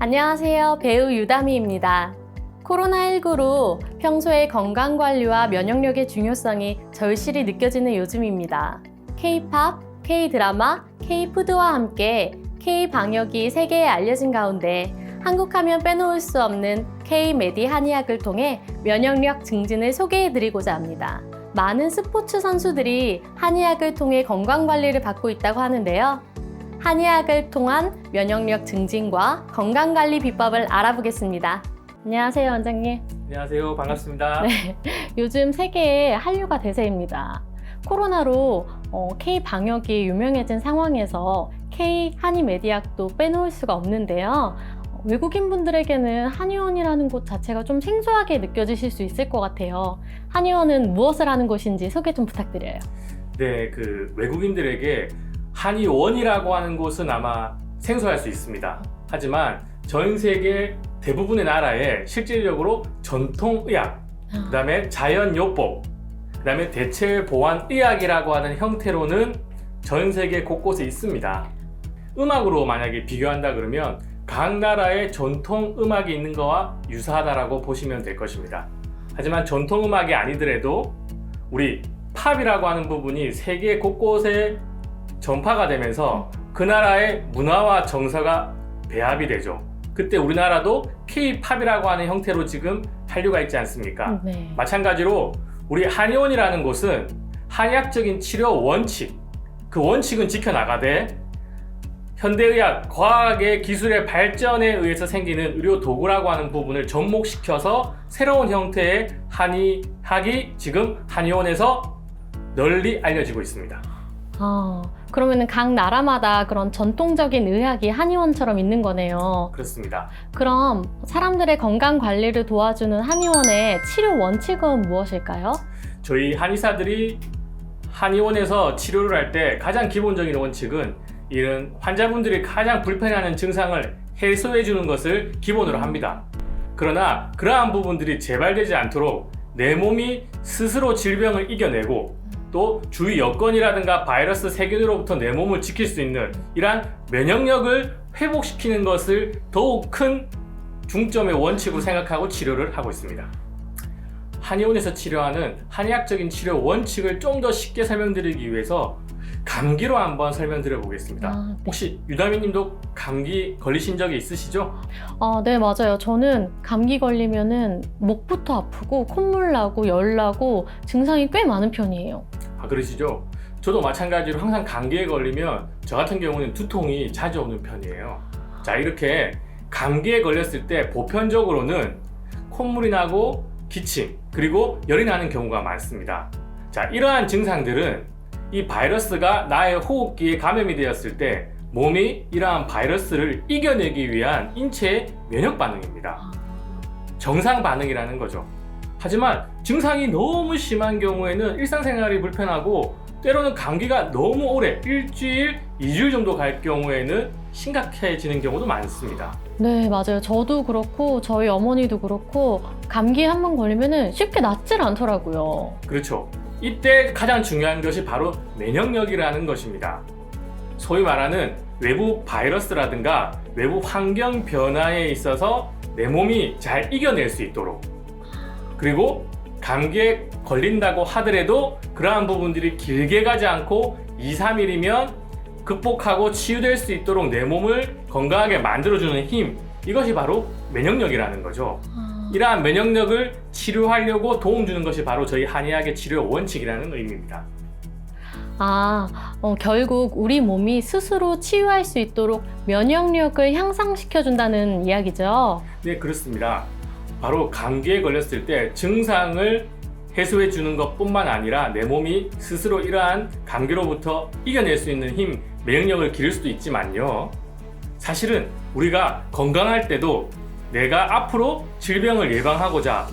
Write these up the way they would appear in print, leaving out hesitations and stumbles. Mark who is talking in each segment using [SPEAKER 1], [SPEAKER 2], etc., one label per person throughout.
[SPEAKER 1] 안녕하세요. 배우 유다미입니다. 코로나19로 평소에 건강관리와 면역력의 중요성이 절실히 느껴지는 요즘입니다. K-팝, K-드라마, K-푸드와 함께 K-방역이 세계에 알려진 가운데 한국 하면 빼놓을 수 없는 K-메디 한의학을 통해 면역력 증진을 소개해드리고자 합니다. 많은 스포츠 선수들이 한의학을 통해 건강관리를 받고 있다고 하는데요. 한의학을 통한 면역력 증진과 건강관리 비법을 알아보겠습니다. 안녕하세요, 원장님.
[SPEAKER 2] 안녕하세요. 반갑습니다.
[SPEAKER 1] 네, 요즘 세계에 한류가 대세입니다. 코로나로 K-방역이 유명해진 상황에서 K-한의메디학도 빼놓을 수가 없는데요. 외국인 분들에게는 한의원이라는 곳 자체가 좀 생소하게 느껴지실 수 있을 것 같아요. 한의원은 무엇을 하는 곳인지 소개 좀 부탁드려요.
[SPEAKER 2] 네, 외국인들에게 한의원이라고 하는 곳은 아마 생소할 수 있습니다. 하지만 전 세계 대부분의 나라에 실질적으로 전통의학, 그 다음에 자연요법, 그 다음에 대체보완의학이라고 하는 형태로는 전 세계 곳곳에 있습니다. 음악으로 만약에 비교한다 그러면 각 나라의 전통음악이 있는 거와 유사하다라고 보시면 될 것입니다. 하지만 전통음악이 아니더라도 우리 팝이라고 하는 부분이 세계 곳곳에 전파가 되면서 그 나라의 문화와 정서가 배합이 되죠. 그때 우리나라도 K-팝이라고 하는 형태로 지금 한류가 있지 않습니까?
[SPEAKER 1] 네.
[SPEAKER 2] 마찬가지로 우리 한의원이라는 곳은 한의학적인 치료 원칙, 그 원칙은 지켜나가되 현대의학, 과학의 기술의 발전에 의해서 생기는 의료 도구라고 하는 부분을 접목시켜서 새로운 형태의 한의학이 지금 한의원에서 널리 알려지고 있습니다.
[SPEAKER 1] 그러면 각 나라마다 그런 전통적인 의학이 한의원처럼 있는 거네요.
[SPEAKER 2] 그렇습니다.
[SPEAKER 1] 그럼 사람들의 건강 관리를 도와주는 한의원의 치료 원칙은 무엇일까요?
[SPEAKER 2] 저희 한의사들이 한의원에서 치료를 할 때 가장 기본적인 원칙은 이런 환자분들이 가장 불편해하는 증상을 해소해 주는 것을 기본으로 합니다. 그러나 그러한 부분들이 재발되지 않도록 내 몸이 스스로 질병을 이겨내고 또 주위 여건이라든가 바이러스 세균으로부터 내 몸을 지킬 수 있는 이러한 면역력을 회복시키는 것을 더욱 큰 중점의 원칙으로 생각하고 치료를 하고 있습니다. 한의원에서 치료하는 한의학적인 치료 원칙을 좀 더 쉽게 설명드리기 위해서 감기로 한번 설명드려 보겠습니다.
[SPEAKER 1] 네.
[SPEAKER 2] 혹시 유다미 님도 감기 걸리신 적이 있으시죠?
[SPEAKER 1] 네, 맞아요. 저는 감기 걸리면은 목부터 아프고 콧물 나고 열 나고 증상이 꽤 많은 편이에요.
[SPEAKER 2] 그러시죠? 저도 마찬가지로 항상 감기에 걸리면 저 같은 경우는 두통이 자주 오는 편이에요. 자, 이렇게 감기에 걸렸을 때 보편적으로는 콧물이 나고 기침 그리고 열이 나는 경우가 많습니다. 자, 이러한 증상들은 이 바이러스가 나의 호흡기에 감염이 되었을 때 몸이 이러한 바이러스를 이겨내기 위한 인체의 면역 반응입니다. 정상 반응이라는 거죠. 하지만 증상이 너무 심한 경우에는 일상생활이 불편하고 때로는 감기가 너무 오래 일주일, 2주일 정도 갈 경우에는 심각해지는 경우도 많습니다.
[SPEAKER 1] 네, 맞아요. 저도 그렇고 저희 어머니도 그렇고 감기에 한 번 걸리면은 쉽게 낫질 않더라고요.
[SPEAKER 2] 그렇죠. 이때 가장 중요한 것이 바로 면역력이라는 것입니다. 소위 말하는 외부 바이러스라든가 외부 환경 변화에 있어서 내 몸이 잘 이겨낼 수 있도록, 그리고 감기에 걸린다고 하더라도 그러한 부분들이 길게 가지 않고 2-3일이면 극복하고 치유될 수 있도록 내 몸을 건강하게 만들어주는 힘, 이것이 바로 면역력이라는 거죠. 이러한 면역력을 치료하려고 도움 주는 것이 바로 저희 한의학의 치료 원칙이라는 의미입니다.
[SPEAKER 1] 결국 우리 몸이 스스로 치유할 수 있도록 면역력을 향상시켜준다는 이야기죠?
[SPEAKER 2] 네, 그렇습니다. 바로 감기에 걸렸을 때 증상을 해소해 주는 것뿐만 아니라 내 몸이 스스로 이러한 감기로부터 이겨낼 수 있는 힘, 면역력을 기를 수도 있지만요. 사실은 우리가 건강할 때도 내가 앞으로 질병을 예방하고자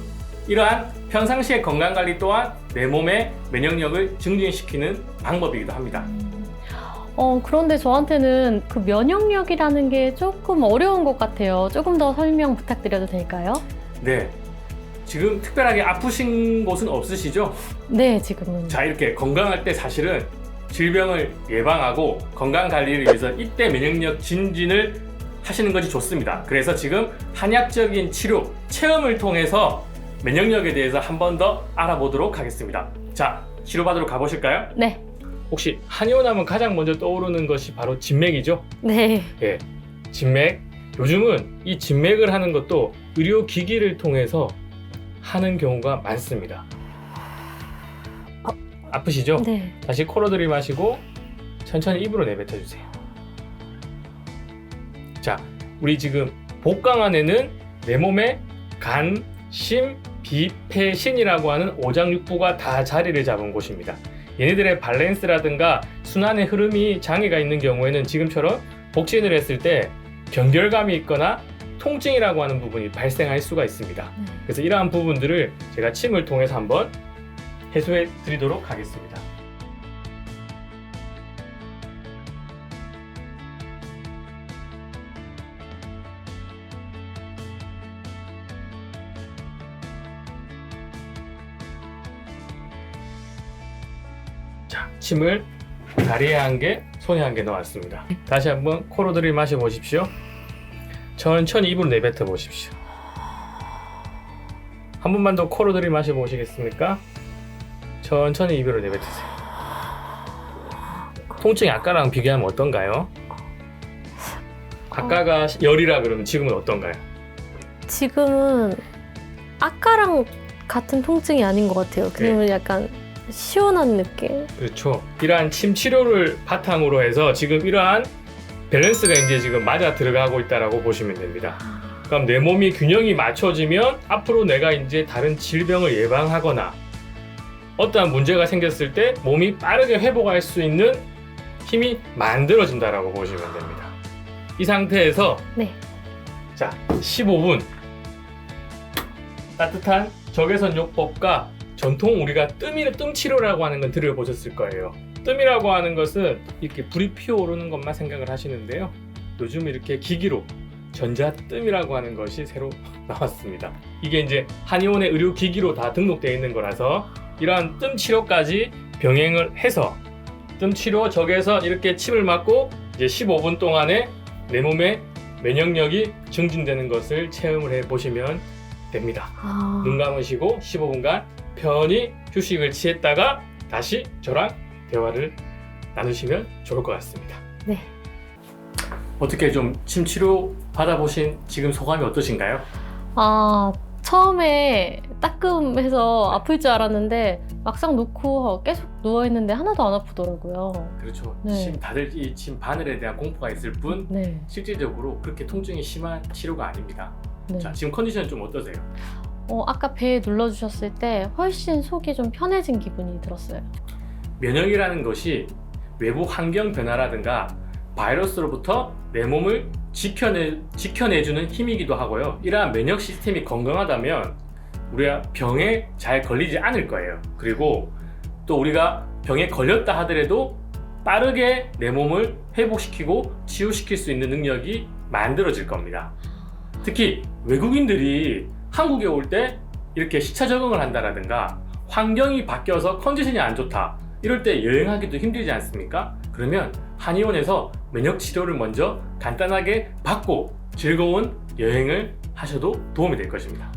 [SPEAKER 2] 이러한 평상시의 건강관리 또한 내 몸의 면역력을 증진시키는 방법이기도 합니다.
[SPEAKER 1] 그런데 저한테는 그 면역력이라는 게 조금 어려운 것 같아요. 조금 더 설명 부탁드려도 될까요?
[SPEAKER 2] 네. 지금 특별하게 아프신 곳은 없으시죠?
[SPEAKER 1] 네, 지금은.
[SPEAKER 2] 자, 이렇게 건강할 때 사실은 질병을 예방하고 건강 관리를 위해서 이때 면역력 증진을 하시는 것이 좋습니다. 그래서 지금 한약적인 치료, 체험을 통해서 면역력에 대해서 한 번 더 알아보도록 하겠습니다. 자, 치료받으러 가보실까요?
[SPEAKER 1] 네.
[SPEAKER 2] 혹시 한의원 하면 가장 먼저 떠오르는 것이 바로 진맥이죠?
[SPEAKER 1] 네.
[SPEAKER 2] 예, 진맥. 요즘은 이 진맥을 하는 것도 의료기기를 통해서 하는 경우가 많습니다. 아프시죠?
[SPEAKER 1] 네.
[SPEAKER 2] 다시 코로 들이마시고 천천히 입으로 내뱉어주세요. 자, 우리 지금 복강 안에는 내 몸에 간, 심, 비, 폐, 신이라고 하는 오장육부가 다 자리를 잡은 곳입니다. 얘네들의 밸런스라든가 순환의 흐름이 장애가 있는 경우에는 지금처럼 복진을 했을 때 경결감이 있거나 통증이라고 하는 부분이 발생할 수가 있습니다. 그래서 이러한 부분들을 제가 침을 통해서 한번 해소해 드리도록 하겠습니다. 자, 침을 다리에 한 개, 손에 한 개 넣었습니다. 다시 한번 코로 들이마셔 보십시오. 천천히 입으로 내뱉어 보십시오. 한 번만 더 코로 들이마셔 보시겠습니까? 천천히 입으로 내뱉으세요. 통증이 아까랑 비교하면 어떤가요? 아까가 열이라 그러면 지금은 어떤가요?
[SPEAKER 1] 지금은 아까랑 같은 통증이 아닌 것 같아요. 그러면 약간 시원한 느낌.
[SPEAKER 2] 그렇죠. 이러한 침 치료를 바탕으로 해서 지금 이러한 밸런스가 이제 지금 맞아 들어가고 있다라고 보시면 됩니다. 그럼 내 몸이 균형이 맞춰지면 앞으로 내가 이제 다른 질병을 예방하거나 어떠한 문제가 생겼을 때 몸이 빠르게 회복할 수 있는 힘이 만들어진다라고 보시면 됩니다. 이 상태에서
[SPEAKER 1] 네.
[SPEAKER 2] 자, 15분 따뜻한 적외선 요법과 전통 우리가 뜸 치료라고 하는 건 들어보셨을 거예요. 뜸이라고 하는 것은 이렇게 불이 피어오르는 것만 생각을 하시는데요. 요즘 이렇게 기기로 전자뜸이라고 하는 것이 새로 나왔습니다. 이게 이제 한의원의 의료기기로 다 등록되어 있는 거라서 이러한 뜸 치료까지 병행을 해서 뜸 치료 적외선 이렇게 침을 맞고 이제 15분 동안에 내 몸의 면역력이 증진되는 것을 체험을 해 보시면 됩니다. 눈 감으시고 15분간 편히 휴식을 취했다가 다시 저랑 대화를 나누시면 좋을 것 같습니다.
[SPEAKER 1] 네.
[SPEAKER 2] 어떻게 좀 침치료 받아보신 지금 소감이 어떠신가요?
[SPEAKER 1] 처음에 따끔해서 아플 줄 알았는데 막상 놓고 계속 누워있는데 하나도 안 아프더라고요.
[SPEAKER 2] 그렇죠.
[SPEAKER 1] 네.
[SPEAKER 2] 다들 이 침 바늘에 대한 공포가 있을 뿐
[SPEAKER 1] 네.
[SPEAKER 2] 실질적으로 그렇게 통증이 심한 치료가 아닙니다.
[SPEAKER 1] 네.
[SPEAKER 2] 자, 지금 컨디션은 좀 어떠세요?
[SPEAKER 1] 아까 배에 눌러주셨을 때 훨씬 속이 좀 편해진 기분이 들었어요.
[SPEAKER 2] 면역이라는 것이 외부 환경 변화라든가 바이러스로부터 내 몸을 지켜내주는 힘이기도 하고요. 이러한 면역 시스템이 건강하다면 우리가 병에 잘 걸리지 않을 거예요. 그리고 또 우리가 병에 걸렸다 하더라도 빠르게 내 몸을 회복시키고 치유시킬 수 있는 능력이 만들어질 겁니다. 특히 외국인들이 한국에 올 때 이렇게 시차 적응을 한다라든가 환경이 바뀌어서 컨디션이 안 좋다 이럴 때 여행하기도 힘들지 않습니까? 그러면 한의원에서 면역 치료를 먼저 간단하게 받고 즐거운 여행을 하셔도 도움이 될 것입니다.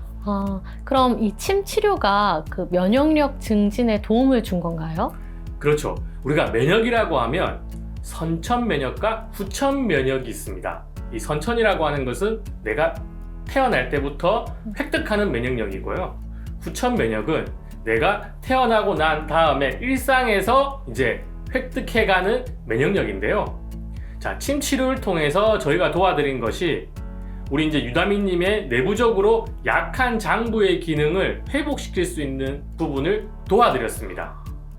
[SPEAKER 1] 그럼 이 침 치료가 그 면역력 증진에 도움을 준 건가요?
[SPEAKER 2] 그렇죠. 우리가 면역이라고 하면 선천 면역과 후천 면역이 있습니다. 이 선천이라고 하는 것은 내가 태어날 때부터 획득하는 면역력이고요. 후천 면역은 내가 태어나고 난 다음에 일상에서 이제 획득해가는 면역력인데요. 자, 침 치료를 통해서 저희가 도와드린 것이 우리 이제 유다민님의 내부적으로 약한 장부의 기능을 회복시킬 수 있는 부분을 도와드렸습니다.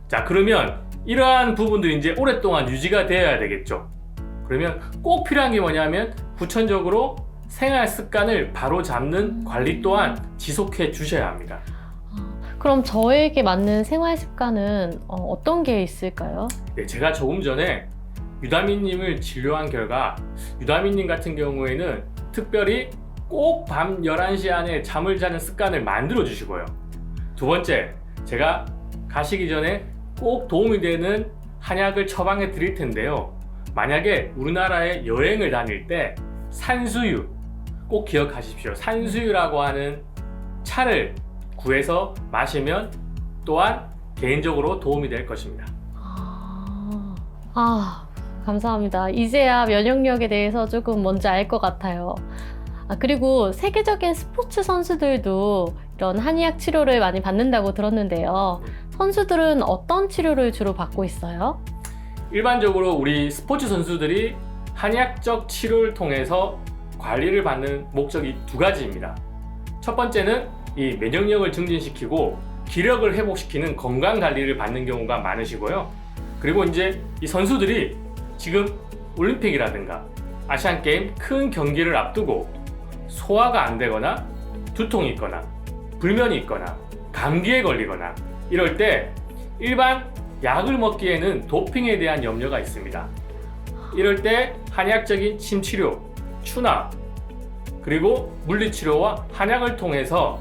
[SPEAKER 2] 자, 그러면 이러한 부분들이 이제 오랫동안 유지가 되어야 되겠죠. 그러면 꼭 필요한 게 뭐냐면 후천적으로 생활 습관을 바로 잡는 관리 또한 지속해 주셔야 합니다.
[SPEAKER 1] 그럼 저에게 맞는 생활 습관은 어떤 게 있을까요?
[SPEAKER 2] 네, 제가 조금 전에 유다민님을 진료한 결과 유다민님 같은 경우에는 특별히 꼭 밤 11시 안에 잠을 자는 습관을 만들어 주시고요. 두 번째, 제가 가시기 전에 꼭 도움이 되는 한약을 처방해 드릴 텐데요. 만약에 우리나라에 여행을 다닐 때 산수유 꼭 기억하십시오. 산수유라고 하는 차를 구해서 마시면 또한 개인적으로 도움이 될 것입니다.
[SPEAKER 1] 감사합니다. 이제야 면역력에 대해서 조금 뭔지 알 것 같아요. 그리고 세계적인 스포츠 선수들도 이런 한의학 치료를 많이 받는다고 들었는데요. 선수들은 어떤 치료를 주로 받고 있어요?
[SPEAKER 2] 일반적으로 우리 스포츠 선수들이 한의학적 치료를 통해서 관리를 받는 목적이 두 가지입니다. 첫 번째는 이 면역력을 증진시키고 기력을 회복시키는 건강 관리를 받는 경우가 많으시고요. 그리고 이제 이 선수들이 지금 올림픽이라든가 아시안게임 큰 경기를 앞두고 소화가 안 되거나 두통이 있거나 불면이 있거나 감기에 걸리거나 이럴 때 일반 약을 먹기에는 도핑에 대한 염려가 있습니다. 이럴 때 한의학적인 침치료, 추나 그리고 물리치료와 한약을 통해서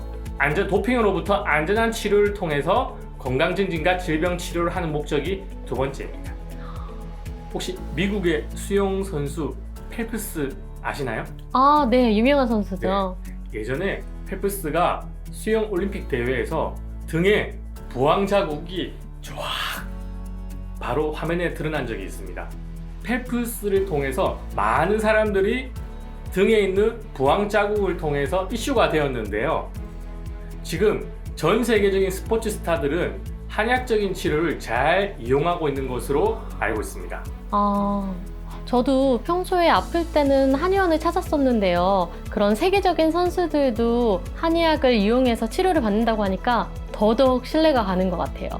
[SPEAKER 2] 도핑으로부터 안전한 치료를 통해서 건강 증진과 질병 치료를 하는 목적이 두 번째입니다. 혹시 미국의 수영 선수 펠프스 아시나요?
[SPEAKER 1] 네, 유명한 선수죠.
[SPEAKER 2] 네. 예전에 펠프스가 수영 올림픽 대회에서 등에 부항 자국이 쫙 바로 화면에 드러난 적이 있습니다. 펠프스를 통해서 많은 사람들이 등에 있는 부항 자국을 통해서 이슈가 되었는데요. 지금 전 세계적인 스포츠 스타들은 한의학적인 치료를 잘 이용하고 있는 것으로 알고 있습니다.
[SPEAKER 1] 저도 평소에 아플 때는 한의원을 찾았었는데요. 그런 세계적인 선수들도 한의학을 이용해서 치료를 받는다고 하니까 더더욱 신뢰가 가는 것 같아요.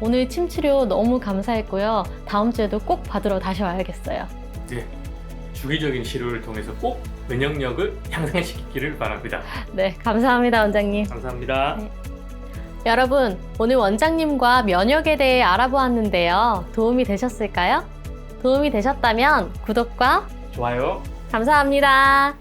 [SPEAKER 1] 오늘 침치료 너무 감사했고요. 다음 주에도 꼭 받으러 다시 와야겠어요.
[SPEAKER 2] 네, 주기적인 치료를 통해서 꼭 면역력을 향상시키기를 바랍니다.
[SPEAKER 1] 네, 감사합니다, 원장님.
[SPEAKER 2] 감사합니다.
[SPEAKER 1] 네. 여러분, 오늘 원장님과 면역에 대해 알아보았는데요. 도움이 되셨을까요? 도움이 되셨다면 구독과
[SPEAKER 2] 좋아요.
[SPEAKER 1] 감사합니다.